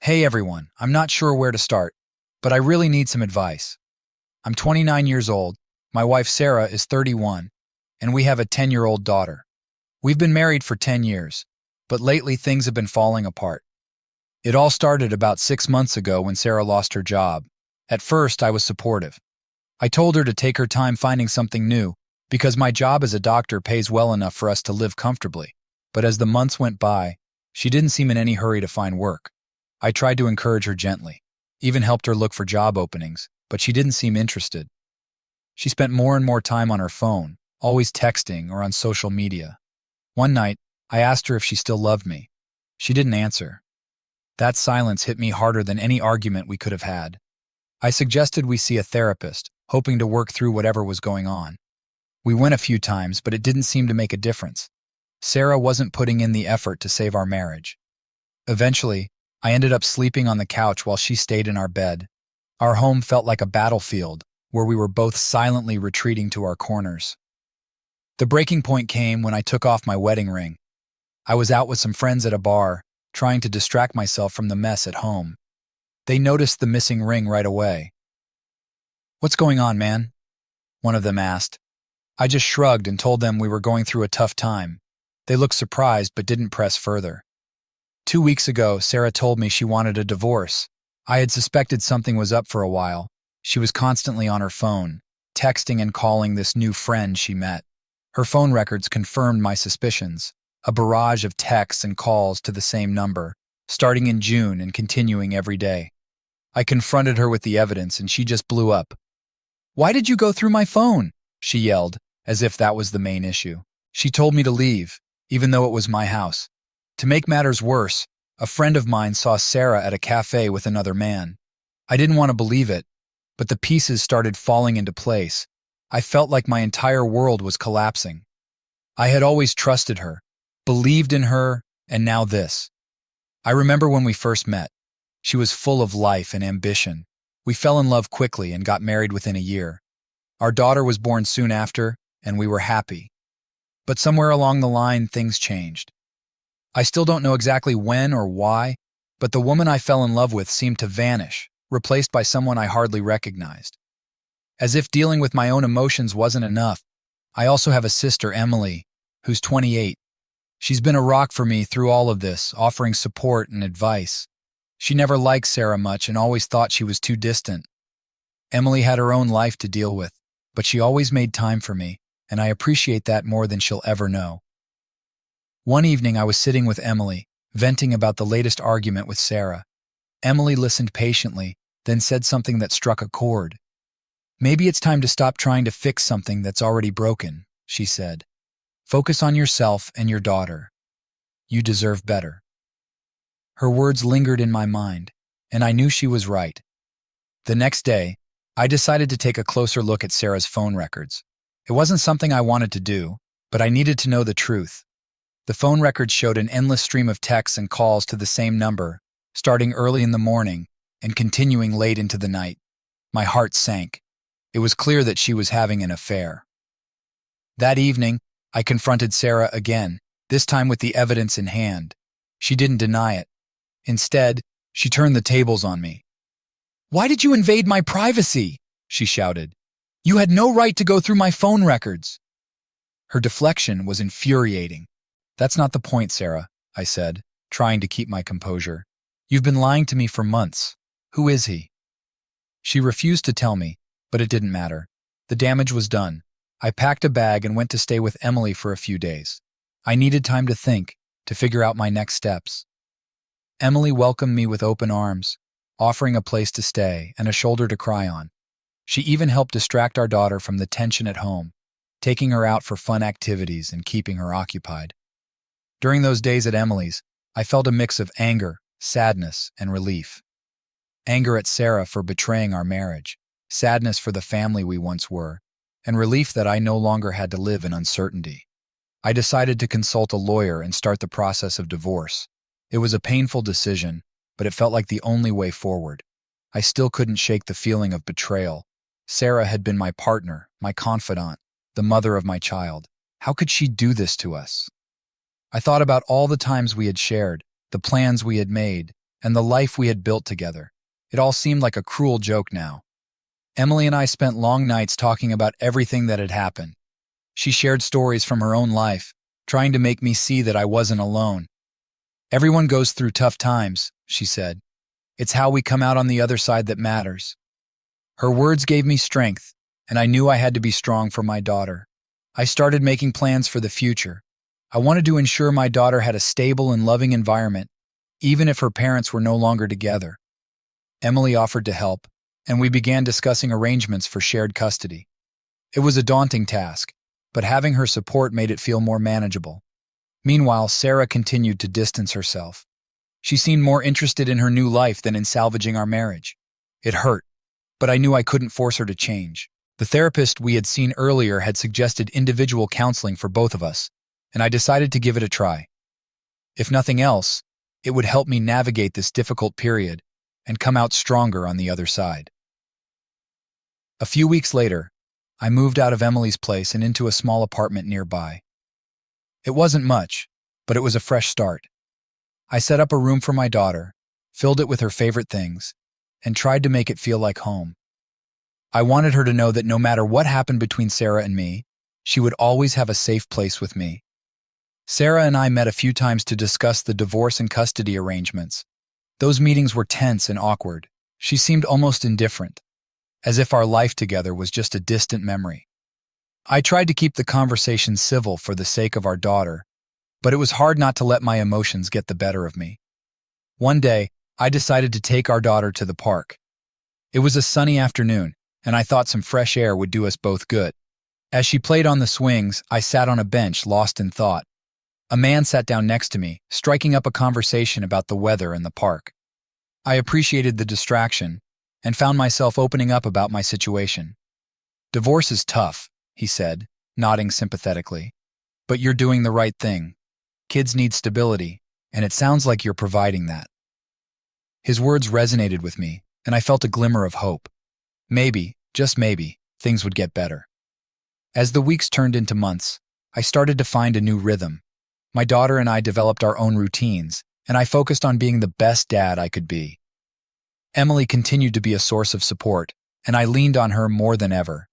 Hey everyone, I'm not sure where to start, but I really need some advice. I'm 29 years old, my wife Sarah is 31, and we have a 10-year-old daughter. We've been married for 10 years, but lately things have been falling apart. It all started about 6 months ago when Sarah lost her job. At first, I was supportive. I told her to take her time finding something new, because my job as a doctor pays well enough for us to live comfortably. But as the months went by, she didn't seem in any hurry to find work. I tried to encourage her gently, even helped her look for job openings, but she didn't seem interested. She spent more and more time on her phone, always texting or on social media. One night, I asked her if she still loved me. She didn't answer. That silence hit me harder than any argument we could have had. I suggested we see a therapist, hoping to work through whatever was going on. We went a few times, but it didn't seem to make a difference. Sarah wasn't putting in the effort to save our marriage. Eventually, I ended up sleeping on the couch while she stayed in our bed. Our home felt like a battlefield, where we were both silently retreating to our corners. The breaking point came when I took off my wedding ring. I was out with some friends at a bar, trying to distract myself from the mess at home. They noticed the missing ring right away. "What's going on, man?" one of them asked. I just shrugged and told them we were going through a tough time. They looked surprised but didn't press further. 2 weeks ago, Sarah told me she wanted a divorce. I had suspected something was up for a while. She was constantly on her phone, texting and calling this new friend she met. Her phone records confirmed my suspicions, a barrage of texts and calls to the same number, starting in June and continuing every day. I confronted her with the evidence and she just blew up. "Why did you go through my phone?" she yelled, as if that was the main issue. She told me to leave, even though it was my house. To make matters worse, a friend of mine saw Sarah at a cafe with another man. I didn't want to believe it, but the pieces started falling into place. I felt like my entire world was collapsing. I had always trusted her, believed in her, and now this. I remember when we first met. She was full of life and ambition. We fell in love quickly and got married within a year. Our daughter was born soon after, and we were happy. But somewhere along the line, things changed. I still don't know exactly when or why, but the woman I fell in love with seemed to vanish, replaced by someone I hardly recognized. As if dealing with my own emotions wasn't enough, I also have a sister, Emily, who's 28. She's been a rock for me through all of this, offering support and advice. She never liked Sarah much and always thought she was too distant. Emily had her own life to deal with, but she always made time for me, and I appreciate that more than she'll ever know. One evening, I was sitting with Emily, venting about the latest argument with Sarah. Emily listened patiently, then said something that struck a chord. "Maybe it's time to stop trying to fix something that's already broken," she said. "Focus on yourself and your daughter. You deserve better." Her words lingered in my mind, and I knew she was right. The next day, I decided to take a closer look at Sarah's phone records. It wasn't something I wanted to do, but I needed to know the truth. The phone records showed an endless stream of texts and calls to the same number, starting early in the morning and continuing late into the night. My heart sank. It was clear that she was having an affair. That evening, I confronted Sarah again, this time with the evidence in hand. She didn't deny it. Instead, she turned the tables on me. "Why did you invade my privacy?" she shouted. "You had no right to go through my phone records." Her deflection was infuriating. "That's not the point, Sarah," I said, trying to keep my composure. "You've been lying to me for months. Who is he?" She refused to tell me, but it didn't matter. The damage was done. I packed a bag and went to stay with Emily for a few days. I needed time to think, to figure out my next steps. Emily welcomed me with open arms, offering a place to stay and a shoulder to cry on. She even helped distract our daughter from the tension at home, taking her out for fun activities and keeping her occupied. During those days at Emily's, I felt a mix of anger, sadness, and relief. Anger at Sarah for betraying our marriage, sadness for the family we once were, and relief that I no longer had to live in uncertainty. I decided to consult a lawyer and start the process of divorce. It was a painful decision, but it felt like the only way forward. I still couldn't shake the feeling of betrayal. Sarah had been my partner, my confidant, the mother of my child. How could she do this to us? I thought about all the times we had shared, the plans we had made, and the life we had built together. It all seemed like a cruel joke now. Emily and I spent long nights talking about everything that had happened. She shared stories from her own life, trying to make me see that I wasn't alone. "Everyone goes through tough times," she said. "It's how we come out on the other side that matters." Her words gave me strength, and I knew I had to be strong for my daughter. I started making plans for the future. I wanted to ensure my daughter had a stable and loving environment, even if her parents were no longer together. Emily offered to help, and we began discussing arrangements for shared custody. It was a daunting task, but having her support made it feel more manageable. Meanwhile, Sarah continued to distance herself. She seemed more interested in her new life than in salvaging our marriage. It hurt, but I knew I couldn't force her to change. The therapist we had seen earlier had suggested individual counseling for both of us, and I decided to give it a try. If nothing else, it would help me navigate this difficult period and come out stronger on the other side. A few weeks later, I moved out of Emily's place and into a small apartment nearby. It wasn't much, but it was a fresh start. I set up a room for my daughter, filled it with her favorite things, and tried to make it feel like home. I wanted her to know that no matter what happened between Sarah and me, she would always have a safe place with me. Sarah and I met a few times to discuss the divorce and custody arrangements. Those meetings were tense and awkward. She seemed almost indifferent, as if our life together was just a distant memory. I tried to keep the conversation civil for the sake of our daughter, but it was hard not to let my emotions get the better of me. One day, I decided to take our daughter to the park. It was a sunny afternoon, and I thought some fresh air would do us both good. As she played on the swings, I sat on a bench, lost in thought. A man sat down next to me, striking up a conversation about the weather and the park. I appreciated the distraction and found myself opening up about my situation. "Divorce is tough," he said, nodding sympathetically. "But you're doing the right thing. Kids need stability, and it sounds like you're providing that." His words resonated with me, and I felt a glimmer of hope. Maybe, just maybe, things would get better. As the weeks turned into months, I started to find a new rhythm. My daughter and I developed our own routines, and I focused on being the best dad I could be. Emily continued to be a source of support, and I leaned on her more than ever.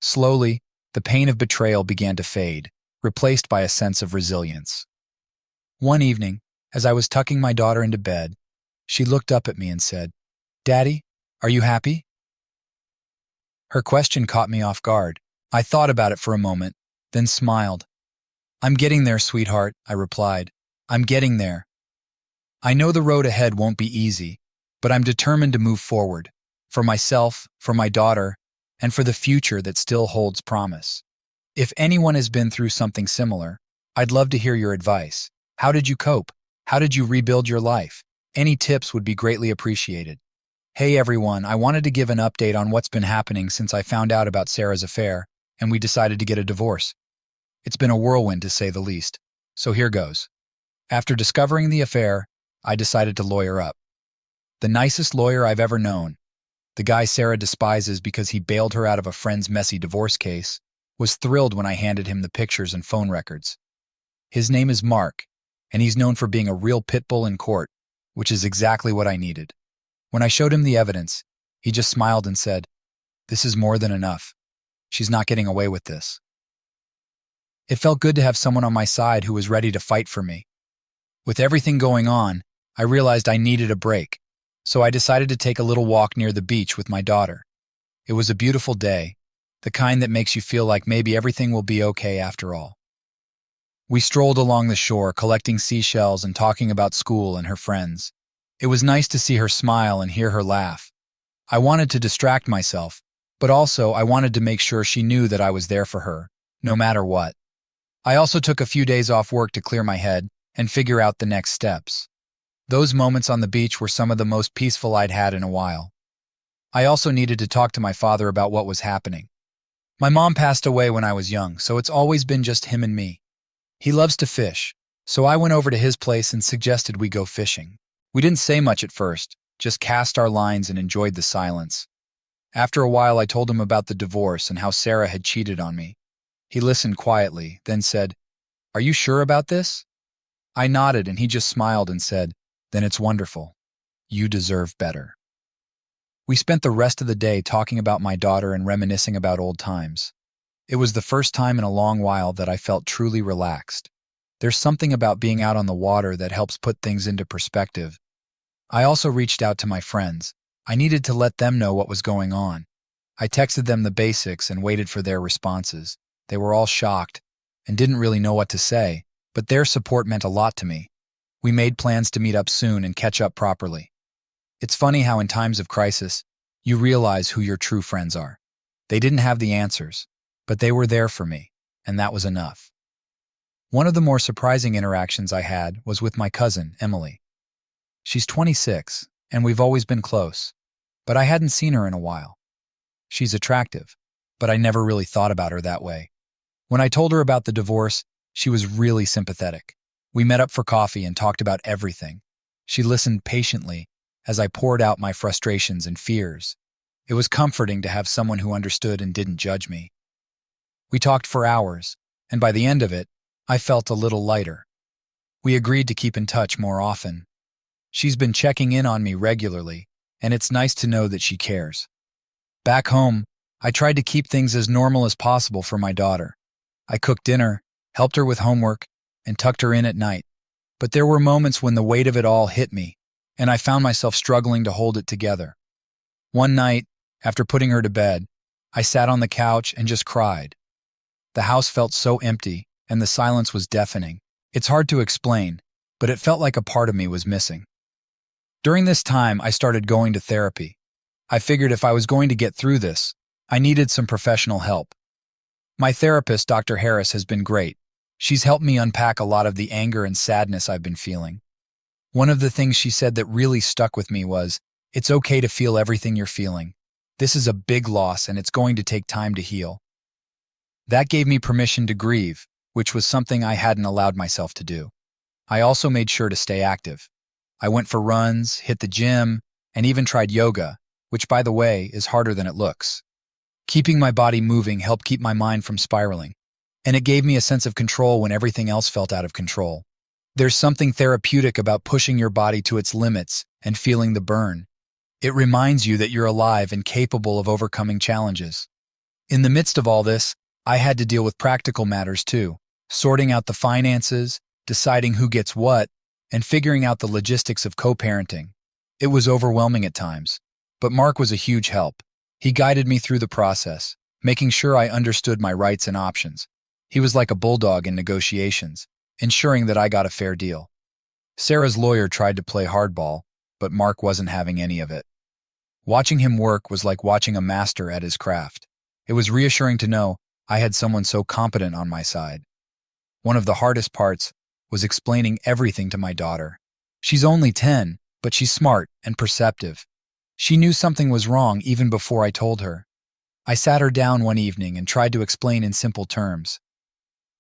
Slowly, the pain of betrayal began to fade, replaced by a sense of resilience. One evening, as I was tucking my daughter into bed, she looked up at me and said, "Daddy, are you happy?" Her question caught me off guard. I thought about it for a moment, then smiled. "I'm getting there, sweetheart," I replied. "I'm getting there. I know the road ahead won't be easy, but I'm determined to move forward, for myself, for my daughter, and for the future that still holds promise. If anyone has been through something similar, I'd love to hear your advice. How did you cope? How did you rebuild your life? Any tips would be greatly appreciated." Hey everyone, I wanted to give an update on what's been happening since I found out about Sarah's affair, and we decided to get a divorce. It's been a whirlwind to say the least. So here goes. After discovering the affair, I decided to lawyer up. The nicest lawyer I've ever known, the guy Sarah despises because he bailed her out of a friend's messy divorce case, was thrilled when I handed him the pictures and phone records. His name is Mark, and he's known for being a real pit bull in court, which is exactly what I needed. When I showed him the evidence, he just smiled and said, "This is more than enough. She's not getting away with this." It felt good to have someone on my side who was ready to fight for me. With everything going on, I realized I needed a break, so I decided to take a little walk near the beach with my daughter. It was a beautiful day, the kind that makes you feel like maybe everything will be okay after all. We strolled along the shore, collecting seashells and talking about school and her friends. It was nice to see her smile and hear her laugh. I wanted to distract myself, but also I wanted to make sure she knew that I was there for her, no matter what. I also took a few days off work to clear my head and figure out the next steps. Those moments on the beach were some of the most peaceful I'd had in a while. I also needed to talk to my father about what was happening. My mom passed away when I was young, so it's always been just him and me. He loves to fish, so I went over to his place and suggested we go fishing. We didn't say much at first, just cast our lines and enjoyed the silence. After a while, I told him about the divorce and how Sarah had cheated on me. He listened quietly, then said, "Are you sure about this?" I nodded and he just smiled and said, "Then it's wonderful. You deserve better. We spent the rest of the day talking about my daughter and reminiscing about old times. It was the first time in a long while that I felt truly relaxed. There's something about being out on the water that helps put things into perspective. I also reached out to my friends. I needed to let them know what was going on. I texted them the basics and waited for their responses. They were all shocked and didn't really know what to say, but their support meant a lot to me. We made plans to meet up soon and catch up properly. It's funny how in times of crisis, you realize who your true friends are. They didn't have the answers, but they were there for me, and that was enough. One of the more surprising interactions I had was with my cousin, Emily. She's 26, and we've always been close, but I hadn't seen her in a while. She's attractive, but I never really thought about her that way. When I told her about the divorce, she was really sympathetic. We met up for coffee and talked about everything. She listened patiently as I poured out my frustrations and fears. It was comforting to have someone who understood and didn't judge me. We talked for hours, and by the end of it, I felt a little lighter. We agreed to keep in touch more often. She's been checking in on me regularly, and it's nice to know that she cares. Back home, I tried to keep things as normal as possible for my daughter. I cooked dinner, helped her with homework, and tucked her in at night. But there were moments when the weight of it all hit me, and I found myself struggling to hold it together. One night, after putting her to bed, I sat on the couch and just cried. The house felt so empty, and the silence was deafening. It's hard to explain, but it felt like a part of me was missing. During this time, I started going to therapy. I figured if I was going to get through this, I needed some professional help. My therapist, Dr. Harris, has been great. She's helped me unpack a lot of the anger and sadness I've been feeling. One of the things she said that really stuck with me was, "It's okay to feel everything you're feeling. This is a big loss and it's going to take time to heal." That gave me permission to grieve, which was something I hadn't allowed myself to do. I also made sure to stay active. I went for runs, hit the gym, and even tried yoga, which, by the way, is harder than it looks. Keeping my body moving helped keep my mind from spiraling, and it gave me a sense of control when everything else felt out of control. There's something therapeutic about pushing your body to its limits and feeling the burn. It reminds you that you're alive and capable of overcoming challenges. In the midst of all this, I had to deal with practical matters too, sorting out the finances, deciding who gets what, and figuring out the logistics of co-parenting. It was overwhelming at times, but Mark was a huge help. He guided me through the process, making sure I understood my rights and options. He was like a bulldog in negotiations, ensuring that I got a fair deal. Sarah's lawyer tried to play hardball, but Mark wasn't having any of it. Watching him work was like watching a master at his craft. It was reassuring to know I had someone so competent on my side. One of the hardest parts was explaining everything to my daughter. She's only 10, but she's smart and perceptive. She knew something was wrong even before I told her. I sat her down one evening and tried to explain in simple terms.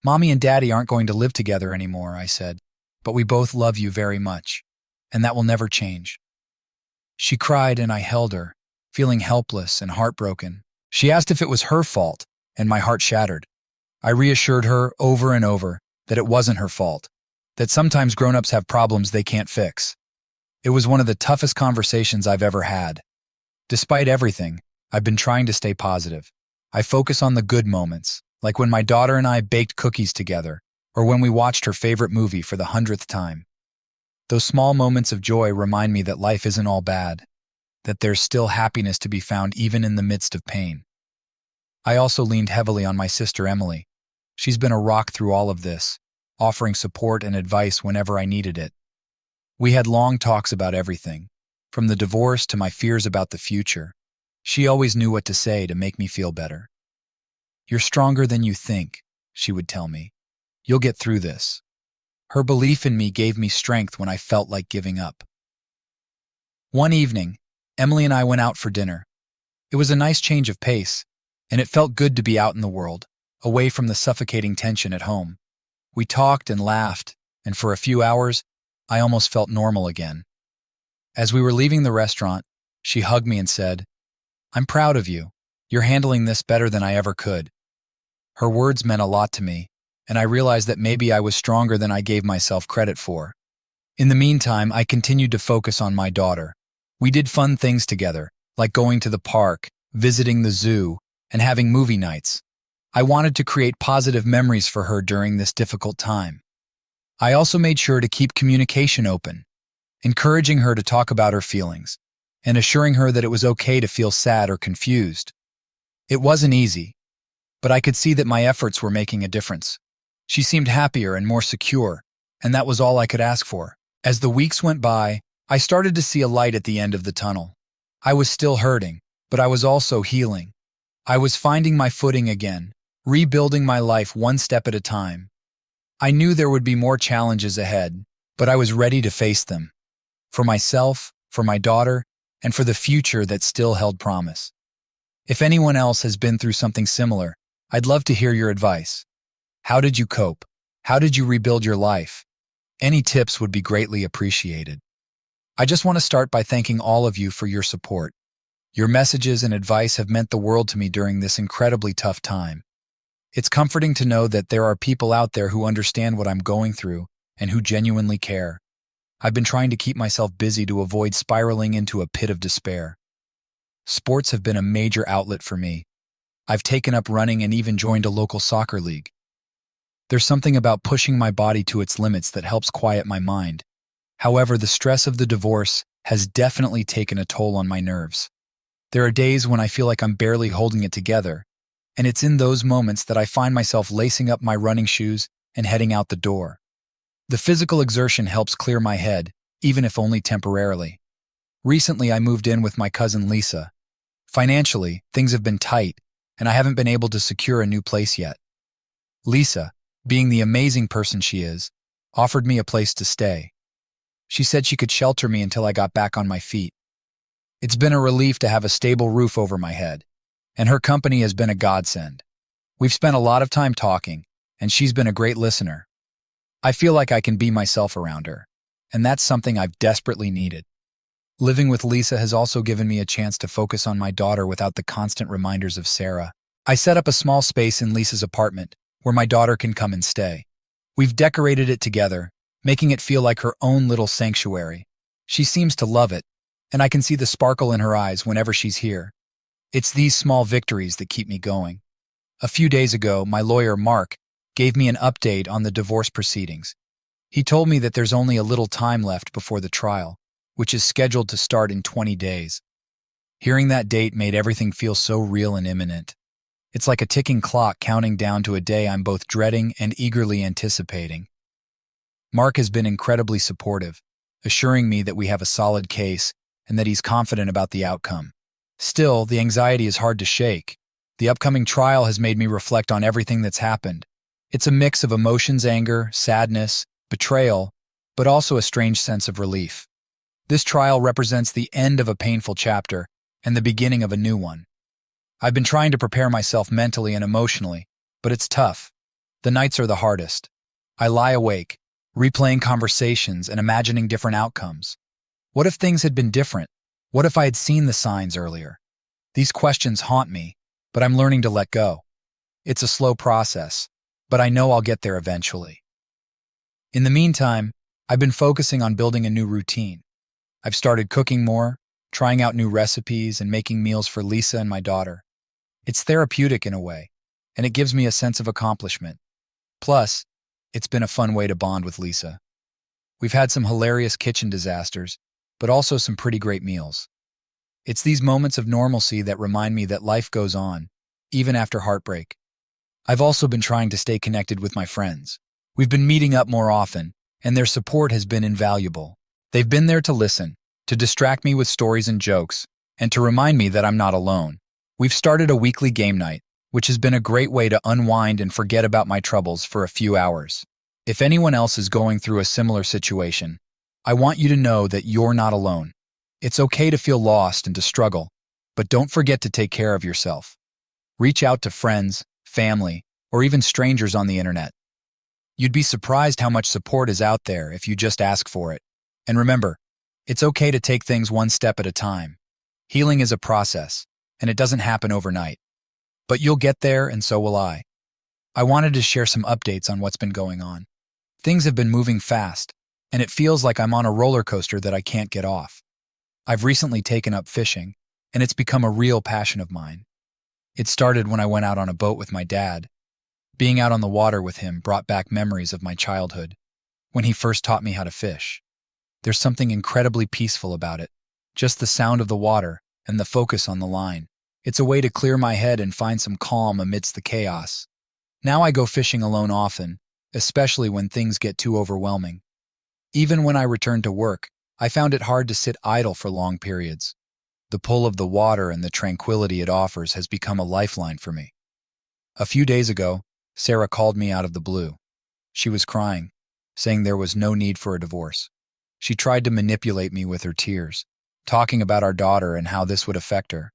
"Mommy and Daddy aren't going to live together anymore," I said, "but we both love you very much, and that will never change." She cried and I held her, feeling helpless and heartbroken. She asked if it was her fault, and my heart shattered. I reassured her over and over that it wasn't her fault, that sometimes grown-ups have problems they can't fix. It was one of the toughest conversations I've ever had. Despite everything, I've been trying to stay positive. I focus on the good moments, like when my daughter and I baked cookies together, or when we watched her favorite movie for the 100th time. Those small moments of joy remind me that life isn't all bad, that there's still happiness to be found even in the midst of pain. I also leaned heavily on my sister Emily. She's been a rock through all of this, offering support and advice whenever I needed it. We had long talks about everything, from the divorce to my fears about the future. She always knew what to say to make me feel better. "You're stronger than you think," she would tell me. "You'll get through this." Her belief in me gave me strength when I felt like giving up. One evening, Emily and I went out for dinner. It was a nice change of pace, and it felt good to be out in the world, away from the suffocating tension at home. We talked and laughed, and for a few hours, I almost felt normal again. As we were leaving the restaurant, she hugged me and said, "I'm proud of you. You're handling this better than I ever could." Her words meant a lot to me, and I realized that maybe I was stronger than I gave myself credit for. In the meantime, I continued to focus on my daughter. We did fun things together, like going to the park, visiting the zoo, and having movie nights. I wanted to create positive memories for her during this difficult time. I also made sure to keep communication open, encouraging her to talk about her feelings, and assuring her that it was okay to feel sad or confused. It wasn't easy, but I could see that my efforts were making a difference. She seemed happier and more secure, and that was all I could ask for. As the weeks went by, I started to see a light at the end of the tunnel. I was still hurting, but I was also healing. I was finding my footing again, rebuilding my life one step at a time. I knew there would be more challenges ahead, but I was ready to face them. For myself, for my daughter, and for the future that still held promise. If anyone else has been through something similar, I'd love to hear your advice. How did you cope? How did you rebuild your life? Any tips would be greatly appreciated. I just want to start by thanking all of you for your support. Your messages and advice have meant the world to me during this incredibly tough time. It's comforting to know that there are people out there who understand what I'm going through and who genuinely care. I've been trying to keep myself busy to avoid spiraling into a pit of despair. Sports have been a major outlet for me. I've taken up running and even joined a local soccer league. There's something about pushing my body to its limits that helps quiet my mind. However, the stress of the divorce has definitely taken a toll on my nerves. There are days when I feel like I'm barely holding it together, and it's in those moments that I find myself lacing up my running shoes and heading out the door. The physical exertion helps clear my head, even if only temporarily. Recently, I moved in with my cousin Lisa. Financially, things have been tight, and I haven't been able to secure a new place yet. Lisa, being the amazing person she is, offered me a place to stay. She said she could shelter me until I got back on my feet. It's been a relief to have a stable roof over my head, and her company has been a godsend. We've spent a lot of time talking, and she's been a great listener. I feel like I can be myself around her, and that's something I've desperately needed. Living with Lisa has also given me a chance to focus on my daughter without the constant reminders of Sarah. I set up a small space in Lisa's apartment where my daughter can come and stay. We've decorated it together, making it feel like her own little sanctuary. She seems to love it, and I can see the sparkle in her eyes whenever she's here. It's these small victories that keep me going. A few days ago, my lawyer, Mark, gave me an update on the divorce proceedings. He told me that there's only a little time left before the trial, which is scheduled to start in 20 days. Hearing that date made everything feel so real and imminent. It's like a ticking clock counting down to a day I'm both dreading and eagerly anticipating. Mark has been incredibly supportive, assuring me that we have a solid case and that he's confident about the outcome. Still, the anxiety is hard to shake. The upcoming trial has made me reflect on everything that's happened. It's a mix of emotions, anger, sadness, betrayal, but also a strange sense of relief. This trial represents the end of a painful chapter and the beginning of a new one. I've been trying to prepare myself mentally and emotionally, but it's tough. The nights are the hardest. I lie awake, replaying conversations and imagining different outcomes. What if things had been different? What if I had seen the signs earlier? These questions haunt me, but I'm learning to let go. It's a slow process, but I know I'll get there eventually. In the meantime, I've been focusing on building a new routine. I've started cooking more, trying out new recipes, and making meals for Lisa and my daughter. It's therapeutic in a way, and it gives me a sense of accomplishment. Plus, it's been a fun way to bond with Lisa. We've had some hilarious kitchen disasters, but also some pretty great meals. It's these moments of normalcy that remind me that life goes on, even after heartbreak. I've also been trying to stay connected with my friends. We've been meeting up more often, and their support has been invaluable. They've been there to listen, to distract me with stories and jokes, and to remind me that I'm not alone. We've started a weekly game night, which has been a great way to unwind and forget about my troubles for a few hours. If anyone else is going through a similar situation, I want you to know that you're not alone. It's okay to feel lost and to struggle, but don't forget to take care of yourself. Reach out to friends, family, or even strangers on the internet. You'd be surprised how much support is out there if you just ask for it. And remember, it's okay to take things one step at a time. Healing is a process, and it doesn't happen overnight. But you'll get there, and so will I. I wanted to share some updates on what's been going on. Things have been moving fast, and it feels like I'm on a roller coaster that I can't get off. I've recently taken up fishing, and it's become a real passion of mine. It started when I went out on a boat with my dad. Being out on the water with him brought back memories of my childhood, when he first taught me how to fish. There's something incredibly peaceful about it, just the sound of the water and the focus on the line. It's a way to clear my head and find some calm amidst the chaos. Now I go fishing alone often, especially when things get too overwhelming. Even when I return to work, I found it hard to sit idle for long periods. The pull of the water and the tranquility it offers has become a lifeline for me. A few days ago, Sarah called me out of the blue. She was crying, saying there was no need for a divorce. She tried to manipulate me with her tears, talking about our daughter and how this would affect her.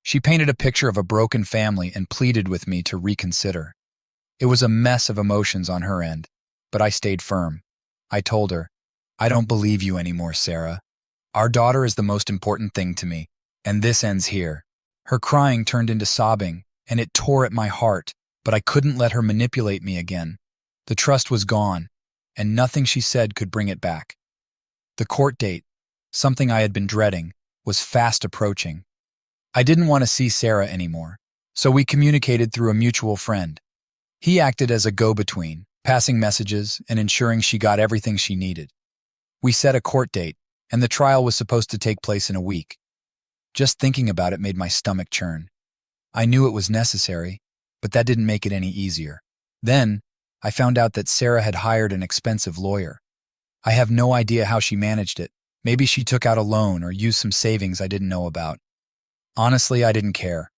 She painted a picture of a broken family and pleaded with me to reconsider. It was a mess of emotions on her end, but I stayed firm. I told her, "I don't believe you anymore, Sarah. Our daughter is the most important thing to me, and this ends here." Her crying turned into sobbing, and it tore at my heart, but I couldn't let her manipulate me again. The trust was gone, and nothing she said could bring it back. The court date, something I had been dreading, was fast approaching. I didn't want to see Sarah anymore, so we communicated through a mutual friend. He acted as a go-between, passing messages and ensuring she got everything she needed. We set a court date, and the trial was supposed to take place in a week. Just thinking about it made my stomach churn. I knew it was necessary, but that didn't make it any easier. Then, I found out that Sarah had hired an expensive lawyer. I have no idea how she managed it. Maybe she took out a loan or used some savings I didn't know about. Honestly, I didn't care.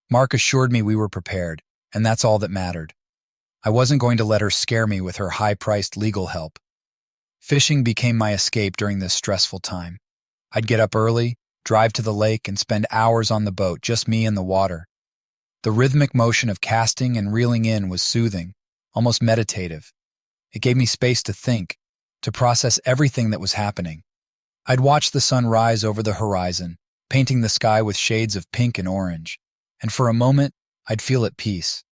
Mark assured me we were prepared, and that's all that mattered. I wasn't going to let her scare me with her high-priced legal help. Fishing became my escape during this stressful time. I'd get up early, drive to the lake, and spend hours on the boat, just me and the water. The rhythmic motion of casting and reeling in was soothing, almost meditative. It gave me space to think, to process everything that was happening. I'd watch the sun rise over the horizon, painting the sky with shades of pink and orange, and for a moment, I'd feel at peace.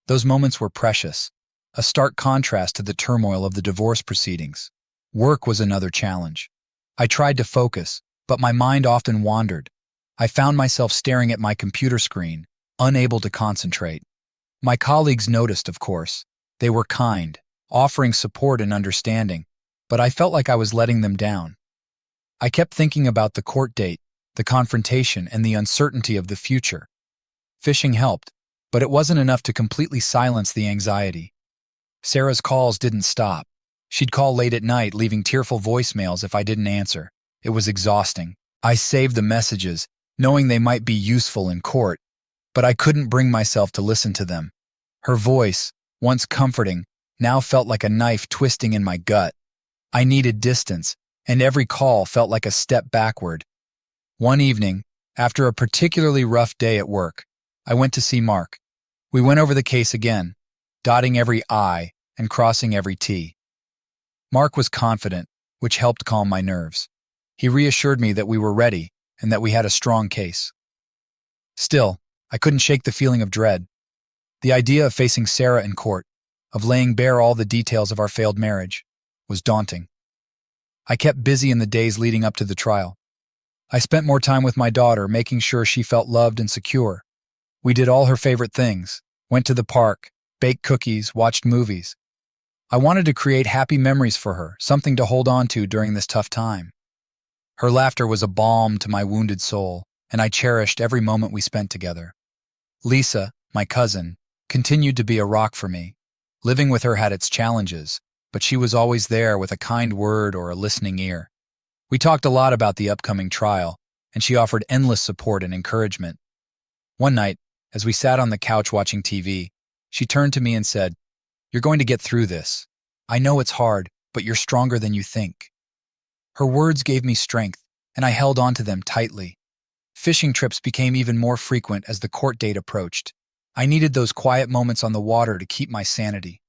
Those moments were precious, a stark contrast to the turmoil of the divorce proceedings. Work was another challenge. I tried to focus, but my mind often wandered. I found myself staring at my computer screen, unable to concentrate. My colleagues noticed, of course. They were kind, offering support and understanding, but I felt like I was letting them down. I kept thinking about the court date, the confrontation, and the uncertainty of the future. Fishing helped, but it wasn't enough to completely silence the anxiety. Sarah's calls didn't stop. She'd call late at night, leaving tearful voicemails if I didn't answer. It was exhausting. I saved the messages, knowing they might be useful in court, but I couldn't bring myself to listen to them. Her voice, once comforting, now felt like a knife twisting in my gut. I needed distance, and every call felt like a step backward. One evening, after a particularly rough day at work, I went to see Mark. We went over the case again, dotting every I and crossing every T. Mark was confident, which helped calm my nerves. He reassured me that we were ready and that we had a strong case. Still, I couldn't shake the feeling of dread. The idea of facing Sarah in court, of laying bare all the details of our failed marriage, was daunting. I kept busy in the days leading up to the trial. I spent more time with my daughter, making sure she felt loved and secure. We did all her favorite things, went to the park, baked cookies, watched movies. I wanted to create happy memories for her, something to hold on to during this tough time. Her laughter was a balm to my wounded soul, and I cherished every moment we spent together. Lisa, my cousin, continued to be a rock for me. Living with her had its challenges, but she was always there with a kind word or a listening ear. We talked a lot about the upcoming trial, and she offered endless support and encouragement. One night, as we sat on the couch watching TV, she turned to me and said, "You're going to get through this. I know it's hard, but you're stronger than you think." Her words gave me strength, and I held on to them tightly. Fishing trips became even more frequent as the court date approached. I needed those quiet moments on the water to keep my sanity.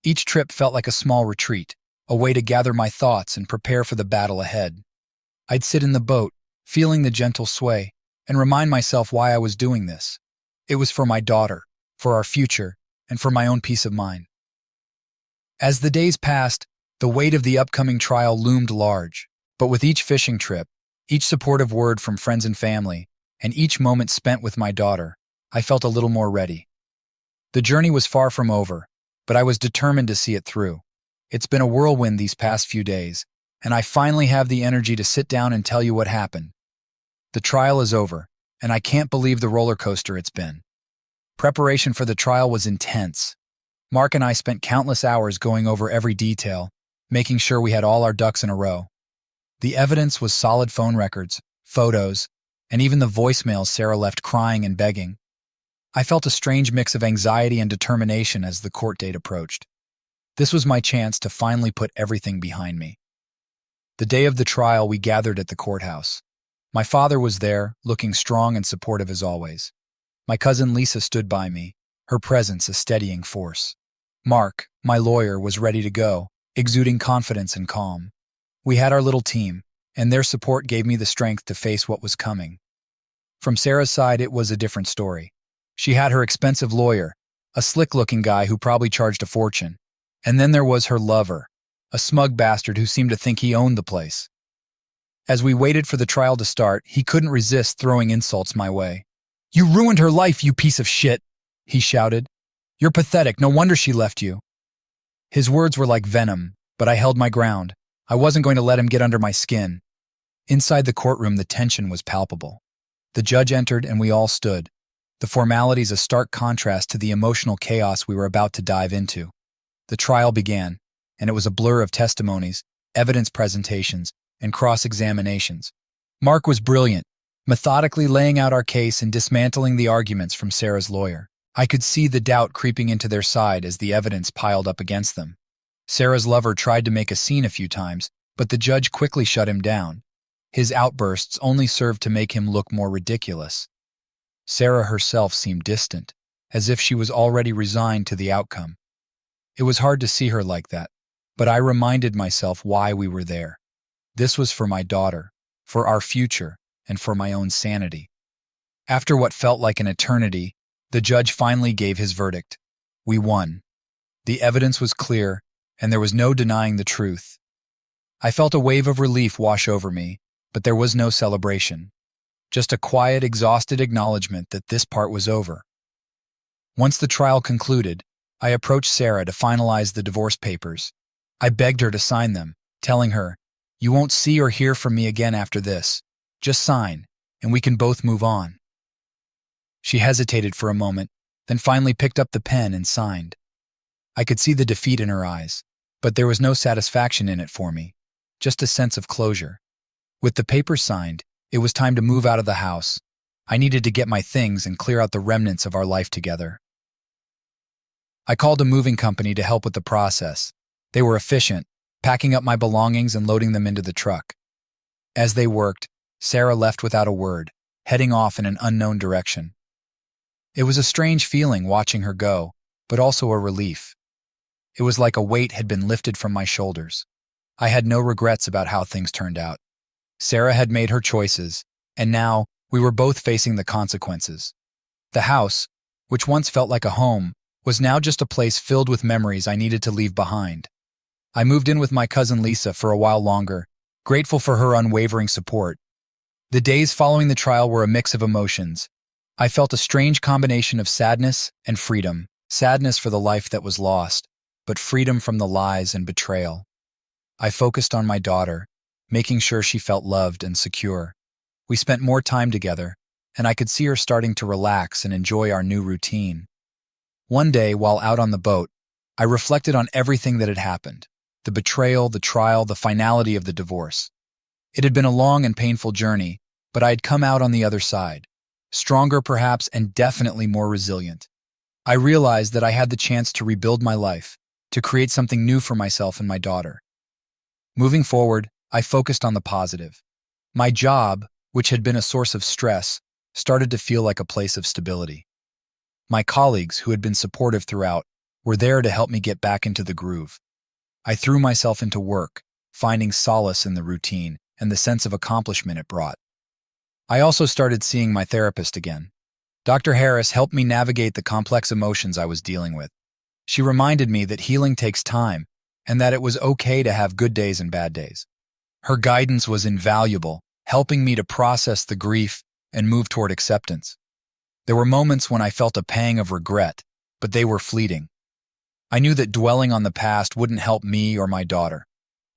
Each trip felt like a small retreat, a way to gather my thoughts and prepare for the battle ahead. I'd sit in the boat, feeling the gentle sway, and remind myself why I was doing this. It was for my daughter, for our future, and for my own peace of mind. As the days passed, The weight of the upcoming trial loomed large, but with each fishing trip, each supportive word from friends and family, and each moment spent with my daughter, I felt a little more ready. The journey was far from over, but I was determined to see it through. It's been a whirlwind these past few days, and I finally have the energy to sit down and tell you what happened. The trial is over, and I can't believe the roller coaster it's been. Preparation for the trial was intense. Mark and I spent countless hours going over every detail, making sure we had all our ducks in a row. The evidence was solid phone records, photos, and even the voicemails Sarah left crying and begging. I felt a strange mix of anxiety and determination as the court date approached. This was my chance to finally put everything behind me. The day of the trial, we gathered at the courthouse. My father was there, looking strong and supportive as always. My cousin Lisa stood by me, her presence a steadying force. Mark, my lawyer, was ready to go, exuding confidence and calm. We had our little team, and their support gave me the strength to face what was coming. From Sarah's side, it was a different story. She had her expensive lawyer, a slick-looking guy who probably charged a fortune. And then there was her lover, a smug bastard who seemed to think he owned the place. As we waited for the trial to start, he couldn't resist throwing insults my way. "You ruined her life, you piece of shit," he shouted. "You're pathetic, no wonder she left you." His words were like venom, but I held my ground. I wasn't going to let him get under my skin. Inside the courtroom, the tension was palpable. The judge entered and we all stood, the formalities a stark contrast to the emotional chaos we were about to dive into. The trial began, and it was a blur of testimonies, evidence presentations, and cross-examinations. Mark was brilliant, methodically laying out our case and dismantling the arguments from Sarah's lawyer. I could see the doubt creeping into their side as the evidence piled up against them. Sarah's lover tried to make a scene a few times, but the judge quickly shut him down. His outbursts only served to make him look more ridiculous. Sarah herself seemed distant, as if she was already resigned to the outcome. It was hard to see her like that, but I reminded myself why we were there. This was for my daughter, for our future, and for my own sanity. After what felt like an eternity, the judge finally gave his verdict. We won. The evidence was clear, and there was no denying the truth. I felt a wave of relief wash over me, but there was no celebration. Just a quiet, exhausted acknowledgement that this part was over. Once the trial concluded, I approached Sarah to finalize the divorce papers. I begged her to sign them, telling her, "You won't see or hear from me again after this. Just sign, and we can both move on." She hesitated for a moment, then finally picked up the pen and signed. I could see the defeat in her eyes, but there was no satisfaction in it for me, just a sense of closure. With the papers signed, it was time to move out of the house. I needed to get my things and clear out the remnants of our life together. I called a moving company to help with the process. They were efficient, packing up my belongings and loading them into the truck. As they worked, Sarah left without a word, heading off in an unknown direction. It was a strange feeling watching her go, but also a relief. It was like a weight had been lifted from my shoulders. I had no regrets about how things turned out. Sarah had made her choices, and now we were both facing the consequences. The house, which once felt like a home, was now just a place filled with memories I needed to leave behind. I moved in with my cousin Lisa for a while longer, grateful for her unwavering support. The days following the trial were a mix of emotions. I felt a strange combination of sadness and freedom. Sadness for the life that was lost, but freedom from the lies and betrayal. I focused on my daughter, making sure she felt loved and secure. We spent more time together, and I could see her starting to relax and enjoy our new routine. One day, while out on the boat, I reflected on everything that had happened: the betrayal, the trial, the finality of the divorce. It had been a long and painful journey, but I had come out on the other side, stronger perhaps and definitely more resilient. I realized that I had the chance to rebuild my life, to create something new for myself and my daughter. Moving forward, I focused on the positive. My job, which had been a source of stress, started to feel like a place of stability. My colleagues, who had been supportive throughout, were there to help me get back into the groove. I threw myself into work, finding solace in the routine and the sense of accomplishment it brought. I also started seeing my therapist again. Dr. Harris helped me navigate the complex emotions I was dealing with. She reminded me that healing takes time, and that it was okay to have good days and bad days. Her guidance was invaluable, helping me to process the grief and move toward acceptance. There were moments when I felt a pang of regret, but they were fleeting. I knew that dwelling on the past wouldn't help me or my daughter.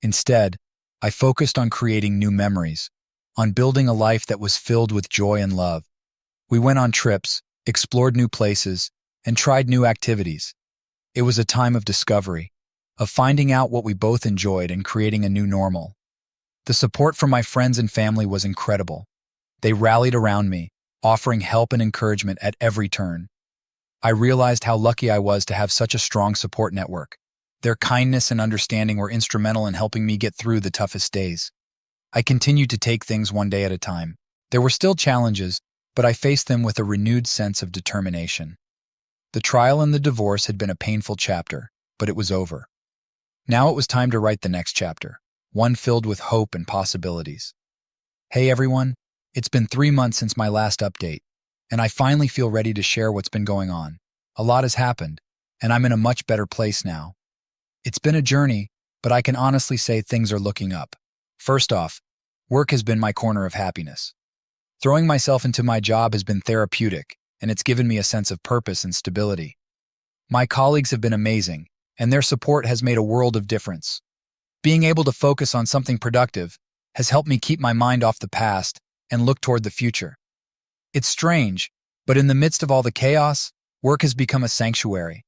Instead, I focused on creating new memories, on building a life that was filled with joy and love. We went on trips, explored new places, and tried new activities. It was a time of discovery, of finding out what we both enjoyed and creating a new normal. The support from my friends and family was incredible. They rallied around me, offering help and encouragement at every turn. I realized how lucky I was to have such a strong support network. Their kindness and understanding were instrumental in helping me get through the toughest days. I continued to take things one day at a time. There were still challenges, but I faced them with a renewed sense of determination. The trial and the divorce had been a painful chapter, but it was over. Now it was time to write the next chapter, one filled with hope and possibilities. Hey everyone, it's been 3 months since my last update, and I finally feel ready to share what's been going on. A lot has happened, and I'm in a much better place now. It's been a journey, but I can honestly say things are looking up. First off, work has been my corner of happiness. Throwing myself into my job has been therapeutic, and it's given me a sense of purpose and stability. My colleagues have been amazing, and their support has made a world of difference. Being able to focus on something productive has helped me keep my mind off the past and look toward the future. It's strange, but in the midst of all the chaos, work has become a sanctuary.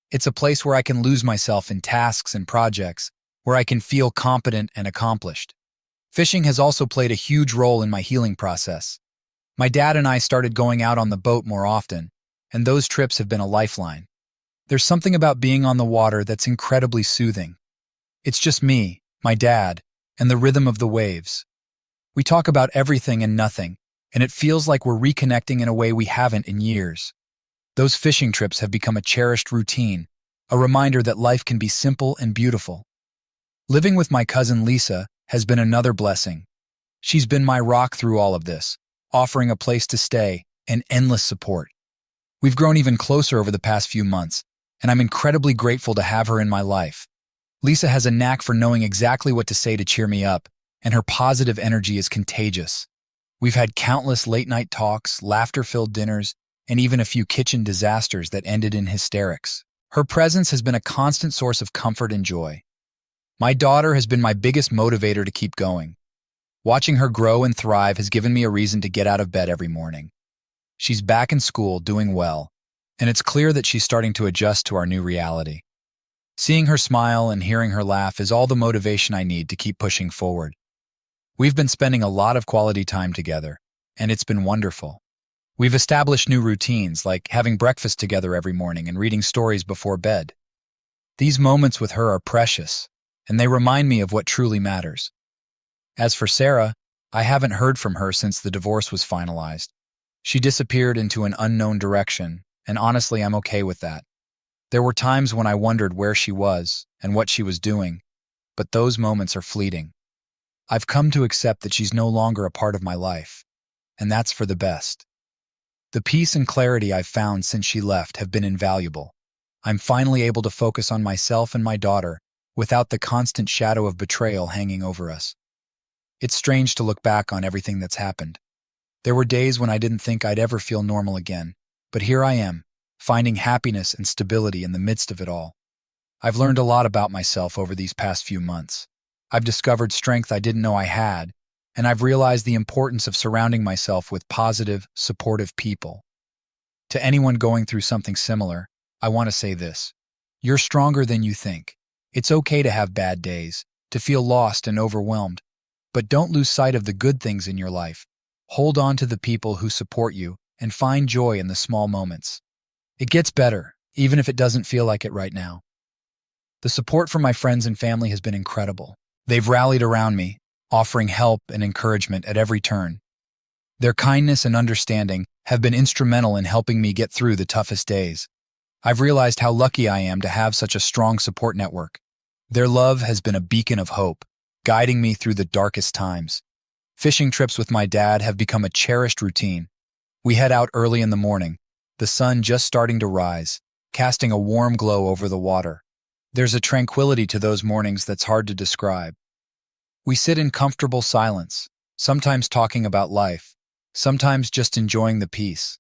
It's a place where I can lose myself in tasks and projects, where I can feel competent and accomplished. Fishing has also played a huge role in my healing process. My dad and I started going out on the boat more often, and those trips have been a lifeline. There's something about being on the water that's incredibly soothing. It's just me, my dad, and the rhythm of the waves. We talk about everything and nothing, and it feels like we're reconnecting in a way we haven't in years. Those fishing trips have become a cherished routine, a reminder that life can be simple and beautiful. Living with my cousin Lisa has been another blessing. She's been my rock through all of this, offering a place to stay and endless support. We've grown even closer over the past few months, and I'm incredibly grateful to have her in my life. Lisa has a knack for knowing exactly what to say to cheer me up, and her positive energy is contagious. We've had countless late-night talks, laughter-filled dinners, and even a few kitchen disasters that ended in hysterics. Her presence has been a constant source of comfort and joy. My daughter has been my biggest motivator to keep going. Watching her grow and thrive has given me a reason to get out of bed every morning. She's back in school, doing well, and it's clear that she's starting to adjust to our new reality. Seeing her smile and hearing her laugh is all the motivation I need to keep pushing forward. We've been spending a lot of quality time together, and it's been wonderful. We've established new routines, like having breakfast together every morning and reading stories before bed. These moments with her are precious, and they remind me of what truly matters. As for Sarah, I haven't heard from her since the divorce was finalized. She disappeared into an unknown direction, and honestly, I'm okay with that. There were times when I wondered where she was and what she was doing, but those moments are fleeting. I've come to accept that she's no longer a part of my life, and that's for the best. The peace and clarity I've found since she left have been invaluable. I'm finally able to focus on myself and my daughter without the constant shadow of betrayal hanging over us. It's strange to look back on everything that's happened. There were days when I didn't think I'd ever feel normal again, but here I am, finding happiness and stability in the midst of it all. I've learned a lot about myself over these past few months. I've discovered strength I didn't know I had, and I've realized the importance of surrounding myself with positive, supportive people. To anyone going through something similar, I want to say this. You're stronger than you think. It's okay to have bad days, to feel lost and overwhelmed, but don't lose sight of the good things in your life. Hold on to the people who support you and find joy in the small moments. It gets better, even if it doesn't feel like it right now. The support from my friends and family has been incredible. They've rallied around me, offering help and encouragement at every turn. Their kindness and understanding have been instrumental in helping me get through the toughest days. I've realized how lucky I am to have such a strong support network. Their love has been a beacon of hope, guiding me through the darkest times. Fishing trips with my dad have become a cherished routine. We head out early in the morning, the sun just starting to rise, casting a warm glow over the water. There's a tranquility to those mornings that's hard to describe. We sit in comfortable silence, sometimes talking about life, sometimes just enjoying the peace.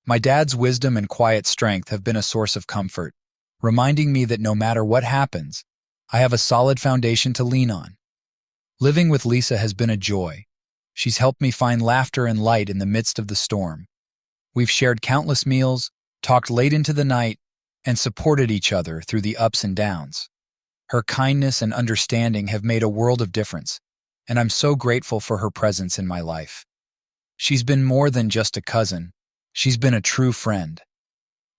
My dad's wisdom and quiet strength have been a source of comfort, reminding me that no matter what happens, I have a solid foundation to lean on. Living with Lisa has been a joy. She's helped me find laughter and light in the midst of the storm. We've shared countless meals, talked late into the night, and supported each other through the ups and downs. Her kindness and understanding have made a world of difference, and I'm so grateful for her presence in my life. She's been more than just a cousin. She's been a true friend.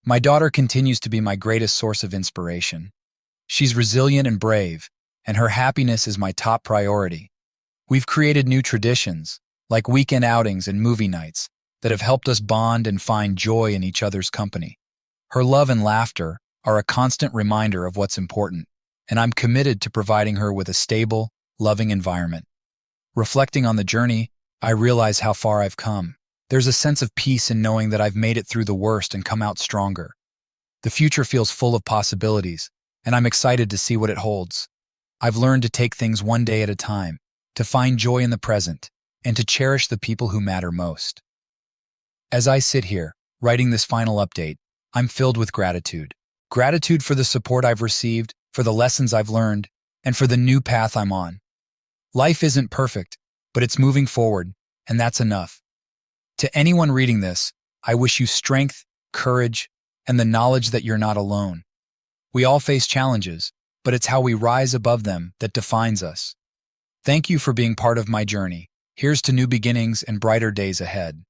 My daughter continues to be my greatest source of inspiration. She's resilient and brave, and her happiness is my top priority. We've created new traditions, like weekend outings and movie nights, that have helped us bond and find joy in each other's company. Her love and laughter are a constant reminder of what's important, and I'm committed to providing her with a stable, loving environment. Reflecting on the journey, I realize how far I've come. There's a sense of peace in knowing that I've made it through the worst and come out stronger. The future feels full of possibilities, and I'm excited to see what it holds. I've learned to take things one day at a time, to find joy in the present, and to cherish the people who matter most. As I sit here, writing this final update, I'm filled with gratitude. Gratitude for the support I've received, for the lessons I've learned, and for the new path I'm on. Life isn't perfect, but it's moving forward, and that's enough. To anyone reading this, I wish you strength, courage, and the knowledge that you're not alone. We all face challenges, but it's how we rise above them that defines us. Thank you for being part of my journey. Here's to new beginnings and brighter days ahead.